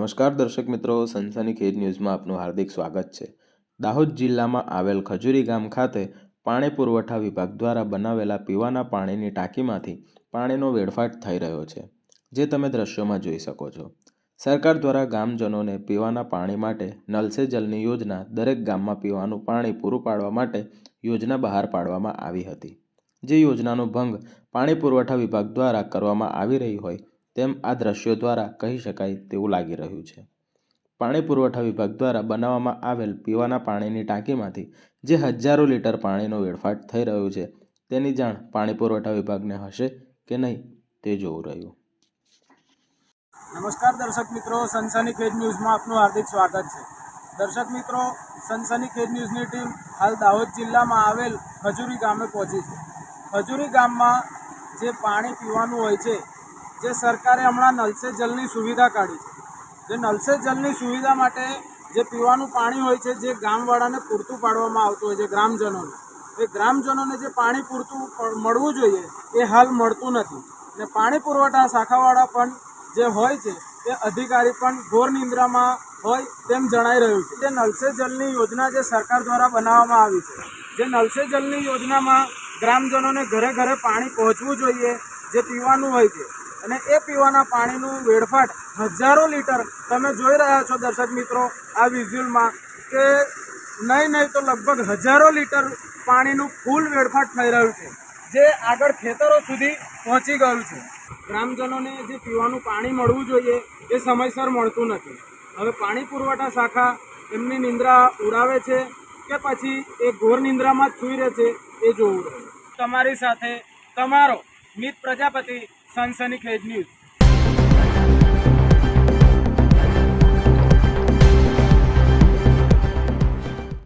નમસ્કાર દર્શક મિત્રો, સનસનીખેજ ન્યૂઝમાં આપનું હાર્દિક સ્વાગત છે। દાહોદ જિલ્લામાં આવેલ ખજૂરી ગામ ખાતે પાણી પુરવઠા વિભાગ દ્વારા બનાવેલા પીવાના પાણીની ટાંકીમાંથી પાણીનો વેડફાટ થઈ રહ્યો છે, જે તમે દ્રશ્યોમાં જોઈ શકો છો। સરકાર દ્વારા ગામજનોને પીવાના પાણી માટે નલ સે જલની યોજના દરેક ગામમાં પીવાનું પાણી પૂરું પાડવા માટે યોજના બહાર પાડવામાં આવી હતી, જે યોજનાનો ભંગ પાણી પુરવઠા વિભાગ દ્વારા કરવામાં આવી રહી હોય તેમ આ દ્રશ્યો દ્વારા કહી શકાય તેવું લાગી રહ્યું છે। પાણી પુરવઠા વિભાગ દ્વારા બનાવવામાં આવેલ પીવાના પાણીની ટાંકીમાંથી જે હજારો લીટર પાણીનો વેડફાટ થઈ રહ્યો છે, તેની જાણ પાણી પુરવઠા વિભાગને હશે કે નહીં તે જોવું રહ્યું। નમસ્કાર દર્શક મિત્રો, સનસનીખેજ ન્યૂઝમાં આપનું હાર્દિક સ્વાગત છે। દર્શક મિત્રો, સનસનીખેજ ન્યૂઝની ટીમ હાલ દાહોદ જિલ્લામાં આવેલ ખજૂરી ગામે પહોંચી છે। ખજૂરી ગામમાં જે પાણી પીવાનું હોય છે, જે સરકારે હમણાં નલ સે જલની સુવિધા કાઢી છે, જે નલ સે જલની સુવિધા માટે જે પીવાનું પાણી હોય છે, જે ગામવાળાને પૂરતું પાડવામાં આવતું હોય છે, ગ્રામજનોને જે પાણી પૂરતું મળવું જોઈએ એ હાલ મળતું નથી ને પાણી પુરવઠા શાખાવાળા પણ જે હોય છે તે અધિકારી પણ ઘોર નિંદ્રામાં હોય તેમ જણાઈ રહ્યું છે। જે નલ સે જલની યોજના જે સરકાર દ્વારા બનાવવામાં આવી છે, જે નલ સે જલની યોજનામાં ગ્રામજનોને ઘરે ઘરે પાણી પહોંચવું જોઈએ, જે પીવાનું હોય છે, અને એ પીવાના પાણીનું વેડફાટ હજારો લીટર તમે જોઈ રહ્યા છો દર્શક મિત્રો આ વિઝ્યુઅલમાં, કે નહીં તો લગભગ હજારો લીટર પાણીનું ફૂલ વેડફાટ થઈ રહ્યું છે, જે આગળ ખેતરો સુધી પહોંચી ગયું છે। ગ્રામજનોને જે પીવાનું પાણી મળવું જોઈએ એ સમયસર મળતું નથી। હવે પાણી પુરવઠા શાખા એમની નિંદ્રા ઉડાવે છે કે પછી એ ઘોર નિંદ્રામાં જ સૂઈ રહે છે એ જોવું રહ્યું। તમારી સાથે તમારો મિત પ્રજાપતિ, સનસનીખેજ ન્યૂઝ।